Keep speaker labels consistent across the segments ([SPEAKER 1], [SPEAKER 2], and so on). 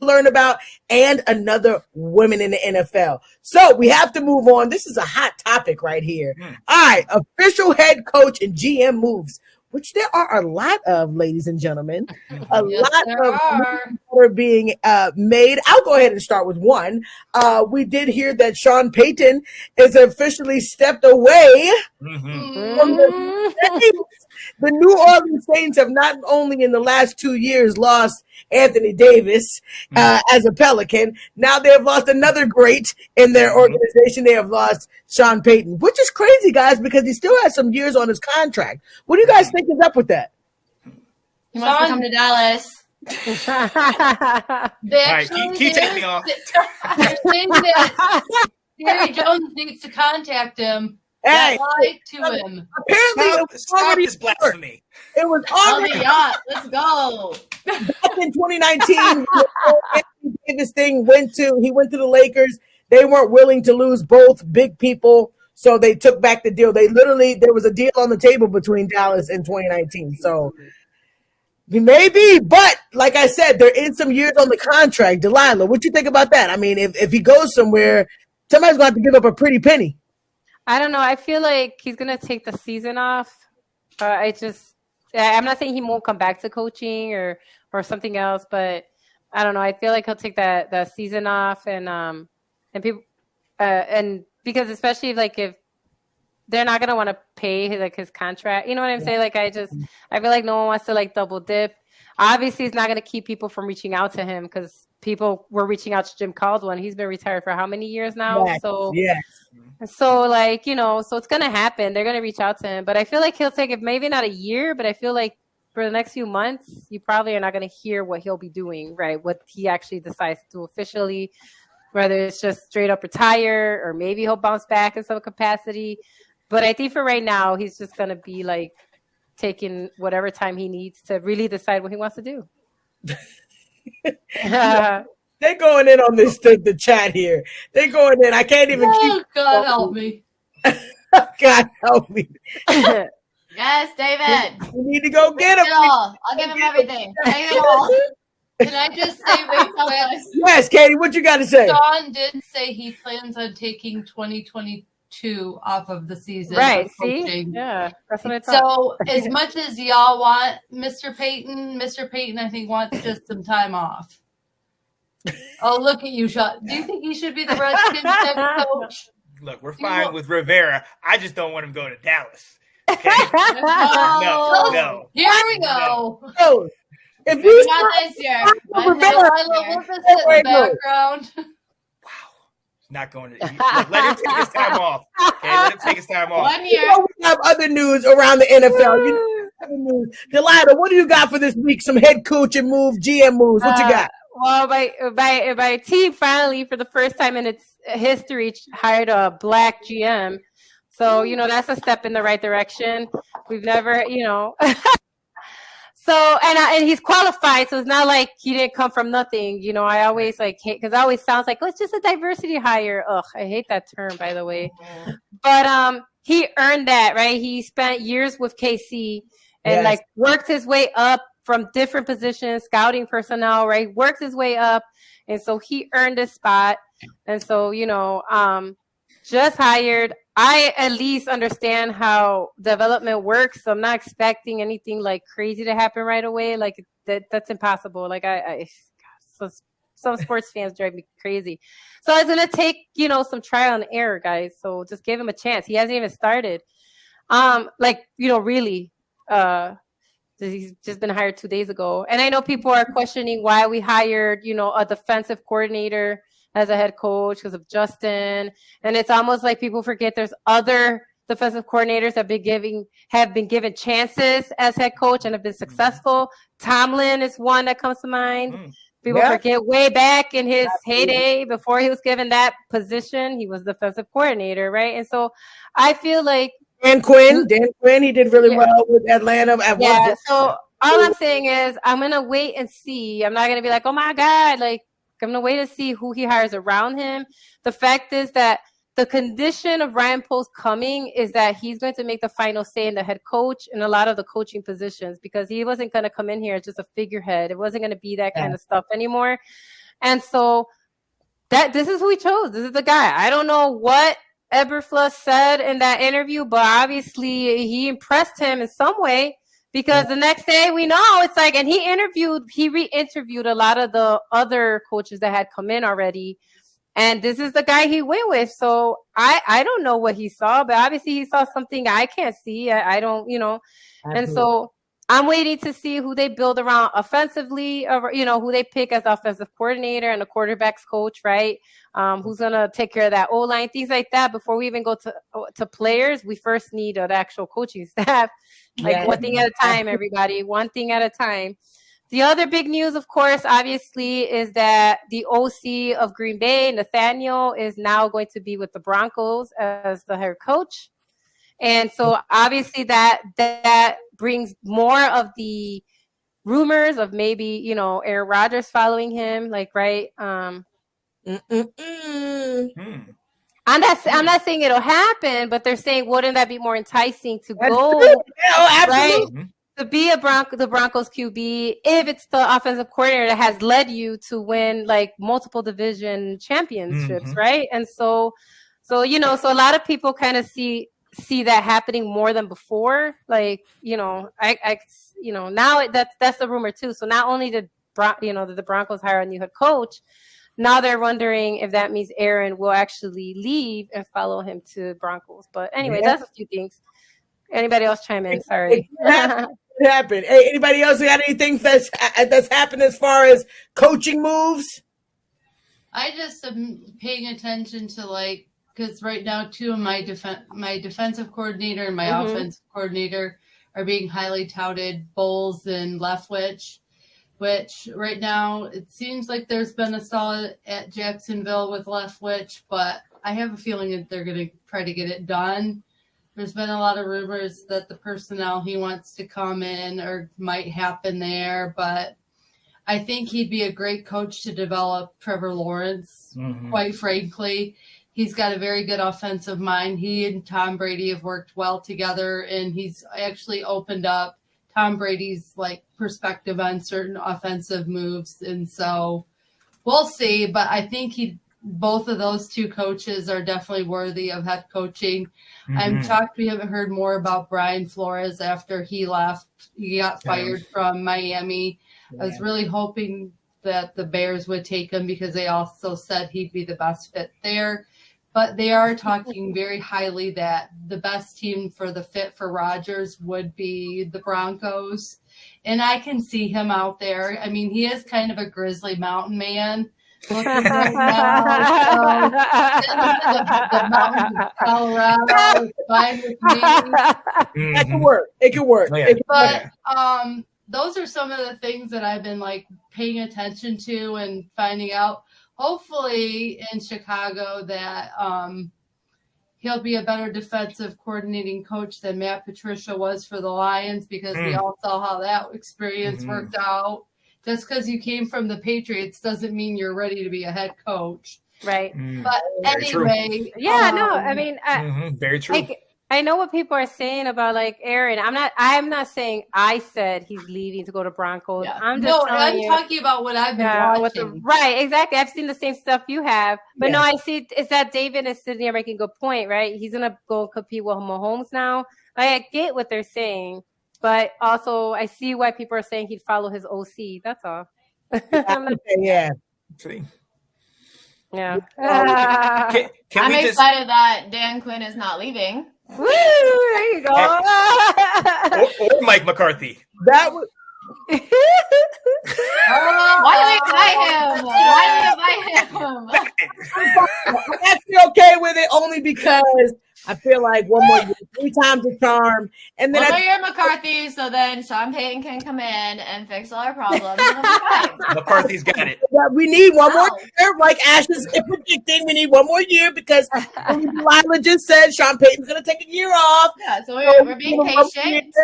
[SPEAKER 1] learn about, and another woman in the NFL. So we have to move on. This is a hot topic right here. All right, official head coach and GM moves, which there are a lot of, ladies and gentlemen. A lot of moves are being made. I'll go ahead and start with one. We did hear that Sean Payton is officially stepped away from the Saints. The New Orleans Saints have not only in the last 2 years lost Anthony Davis as a Pelican, now they have lost another great in their organization. They have lost Sean Payton, which is crazy, guys, because he still has some years on his contract. What do you guys think is up with that?
[SPEAKER 2] He wants to come to Dallas.
[SPEAKER 3] Keep taking me off.
[SPEAKER 2] They're saying that Jerry Jones needs to contact him.
[SPEAKER 1] Hey,
[SPEAKER 2] lie to him.
[SPEAKER 1] Apparently,
[SPEAKER 3] stop this blasphemy.
[SPEAKER 1] It was already
[SPEAKER 2] yacht. Let's go.
[SPEAKER 1] Back in 2019, this thing went to the Lakers. They weren't willing to lose both big people, so they took back the deal. There was a deal on the table between Dallas and 2019. So maybe, but like I said, there is some years on the contract. Delilah, what you think about that? I mean, if he goes somewhere, somebody's going to have to give up a pretty penny.
[SPEAKER 4] I don't know. I feel like he's going to take the season off. I'm not saying he won't come back to coaching or something else, but I don't know. I feel like he'll take that season off and people and because especially if they're not going to want to pay his contract, you know what I'm saying? I feel like no one wants to double dip. Obviously, it's not going to keep people from reaching out to him because people were reaching out to Jim Caldwell. He's been retired for how many years now?
[SPEAKER 1] Yes.
[SPEAKER 4] So it's going to happen. They're going to reach out to him. But I feel like he'll take it maybe not a year, but I feel like for the next few months, you probably are not going to hear what he'll be doing, right? What he actually decides to do officially, whether it's just straight up retire or maybe he'll bounce back in some capacity. But I think for right now, he's just going to be taking whatever time he needs to really decide what he wants to do.
[SPEAKER 1] They're going in on the chat here. They're going in. I can't even keep.
[SPEAKER 2] God help me.
[SPEAKER 1] God help me.
[SPEAKER 2] Yes, David.
[SPEAKER 1] We need to go get him.
[SPEAKER 2] I'll give him everything. Can I just say real quick?
[SPEAKER 1] Yes, Katie, what you got to say?
[SPEAKER 2] Sean did say he plans on taking 2022 off of the season.
[SPEAKER 4] Right, see? Yeah, that's what I thought.
[SPEAKER 2] So as much as y'all want Mr. Payton, I think wants just some time off. Oh, look at you, Sean. Do you think he should be the Redskins head coach?
[SPEAKER 3] Look, we're fine with Rivera. I just don't want him going to Dallas. Okay? No. Here
[SPEAKER 2] we go.
[SPEAKER 1] No. If
[SPEAKER 2] he's not this year, I love this in the background.
[SPEAKER 3] Wow. Not going to let him take his time off. Okay, let him take his time off.
[SPEAKER 2] 1 year.
[SPEAKER 1] We have other news around the NFL. Delilah, what do you got for this week? Some head coach and GM moves. What you got?
[SPEAKER 4] Well, my team finally, for the first time in its history, hired a black GM. So, that's a step in the right direction. We've never, So, and he's qualified, so it's not like he didn't come from nothing. I always hate, because it always sounds like, it's just a diversity hire. Ugh, I hate that term, by the way. But he earned that, right? He spent years with KC and worked his way up from different positions, scouting personnel, right? Worked his way up. And so he earned this spot. And so, just hired. I at least understand how development works. So I'm not expecting anything crazy to happen right away. That's impossible. Some sports fans drive me crazy. So it's going to take, some trial and error, guys. So just give him a chance. He hasn't even started. Really, he's just been hired 2 days ago. And I know people are questioning why we hired, a defensive coordinator as a head coach because of Justin. And it's almost like people forget there's other defensive coordinators that have been given chances as head coach and have been successful. Tomlin is one that comes to mind. People forget way back in his heyday, before he was given that position, he was defensive coordinator, right? And so I feel like
[SPEAKER 1] Dan Quinn, he did really well with Atlanta.
[SPEAKER 4] So all I'm saying is I'm going to wait and see. I'm not going to be like, oh my God, I'm going to wait to see who he hires around him. The fact is that the condition of Ryan Post coming is that he's going to make the final say in the head coach and a lot of the coaching positions, because he wasn't going to come in here as just a figurehead. It wasn't going to be that kind of stuff anymore. And so this is who he chose. This is the guy. I don't know what Eberflus said in that interview, but obviously he impressed him in some way, because the next day we know it's like, and he re-interviewed a lot of the other coaches that had come in already. And this is the guy he went with. So I don't know what he saw, but obviously he saw something I can't see. I don't, Absolutely. And so I'm waiting to see who they build around offensively, or, who they pick as offensive coordinator and the quarterback's coach, right? Who's going to take care of that O-line, things like that. Before we even go to players, we first need an actual coaching staff. One thing at a time, everybody, one thing at a time. The other big news, of course, obviously, is that the OC of Green Bay, Nathaniel, is now going to be with the Broncos as the head coach. And so obviously that brings more of the rumors of maybe, Aaron Rodgers following him, right? I'm not saying it'll happen, but they're saying, wouldn't that be more enticing to go, right? To be the Broncos QB, if it's the offensive coordinator that has led you to win multiple division championships, right? And so a lot of people kind of see that happening more than before. Now that's the rumor too. So not only did the Broncos hire a new head coach, now they're wondering if that means Aaron will actually leave and follow him to Broncos. But anyway, that's a few things. Anybody else chime in? Sorry.
[SPEAKER 1] Happened. Hey, anybody else got anything that's happened as far as coaching moves?
[SPEAKER 2] I just am paying attention to because right now two of my defensive coordinator and my offensive coordinator are being highly touted, Bowles and Leftwich, which right now it seems like there's been a stall at Jacksonville with Leftwich, but I have a feeling that they're going to try to get it done. There's been a lot of rumors that the personnel he wants to come in or might happen there, but I think he'd be a great coach to develop Trevor Lawrence, quite frankly. He's got a very good offensive mind. He and Tom Brady have worked well together, and he's actually opened up Tom Brady's perspective on certain offensive moves. And so we'll see, but I think both of those two coaches are definitely worthy of head coaching. I'm shocked we haven't heard more about Brian Flores after he left. He got fired from Miami. I was really hoping that the Bears would take him because they also said he'd be the best fit there. But they are talking very highly that the best team for the fit for Rodgers would be the Broncos. And I can see him out there. I mean, he is kind of a grizzly mountain man. Looking right now, the mountains of Colorado is fine with me.
[SPEAKER 1] That could work. It could work.
[SPEAKER 2] But those are some of the things that I've been paying attention to and finding out. Hopefully in Chicago that he'll be a better defensive coordinating coach than Matt Patricia was for the Lions, because we all saw how that experience worked out. Just because you came from the Patriots doesn't mean you're ready to be a head coach.
[SPEAKER 4] Right.
[SPEAKER 2] But anyway.
[SPEAKER 3] Very true.
[SPEAKER 4] I know what people are saying about Aaron. I'm not saying I said he's leaving to go to Broncos.
[SPEAKER 2] Yeah.
[SPEAKER 4] I'm
[SPEAKER 2] talking about what I've been watching.
[SPEAKER 4] Right, exactly. I've seen the same stuff you have. But no, I see it's that David is sitting there making a good point, right? He's gonna go compete with Mahomes now. I get what they're saying, but also I see why people are saying he'd follow his OC. That's all.
[SPEAKER 1] Yeah.
[SPEAKER 3] See.
[SPEAKER 4] Yeah.
[SPEAKER 5] I'm excited that Dan Quinn is not leaving.
[SPEAKER 4] Woo! There you go.
[SPEAKER 3] Or Mike McCarthy.
[SPEAKER 1] That was.
[SPEAKER 5] Why do we invite him?
[SPEAKER 1] I'm actually okay with it, only because I feel like one more year, 3 times the charm, and then
[SPEAKER 5] you're McCarthy, so then Sean Payton can come in and fix all our problems.
[SPEAKER 3] McCarthy's got it.
[SPEAKER 1] We need one more year, like Ash is predicting. We need one more year because Lila just said Sean Payton's going to take a year off.
[SPEAKER 5] Yeah, so we're being patient.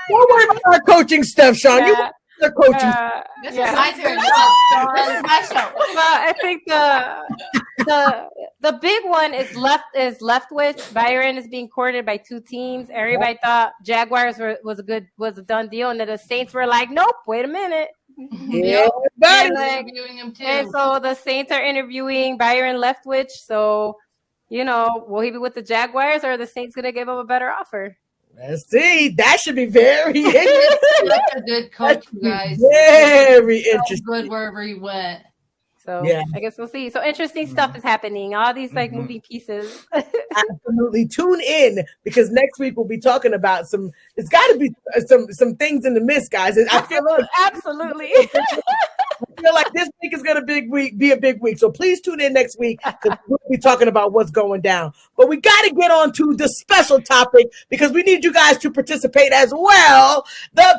[SPEAKER 1] Don't worry about our coaching stuff, Sean.
[SPEAKER 4] Yeah.
[SPEAKER 1] You the coaching.
[SPEAKER 5] This is my turn. This is my show.
[SPEAKER 4] Well, I think the big one is Leftwich. Byron is being courted by 2 teams. Everybody thought Jaguars was a done deal, and then the Saints were like, nope, wait a minute.
[SPEAKER 1] Yeah, buddy.
[SPEAKER 4] And, like,
[SPEAKER 2] Interviewing him too.
[SPEAKER 4] and so the Saints are interviewing Byron Leftwich. So, will he be with the Jaguars, or are the Saints going to give him a better offer?
[SPEAKER 1] Let's see. That should be very interesting.
[SPEAKER 2] That's a good coach, you guys.
[SPEAKER 1] Very
[SPEAKER 2] So
[SPEAKER 1] interesting.
[SPEAKER 2] good wherever he went.
[SPEAKER 4] So
[SPEAKER 1] Yeah.
[SPEAKER 4] I guess we'll see. So interesting stuff is happening. All these moving pieces.
[SPEAKER 1] Absolutely. Tune in, because next week we'll be talking about it's got to be some things in the mist, guys.
[SPEAKER 4] Absolutely.
[SPEAKER 1] I feel like this week is going to be a big week. So please tune in next week, because we'll be talking about what's going down. But we got to get on to the special topic, because we need you guys to participate as well. The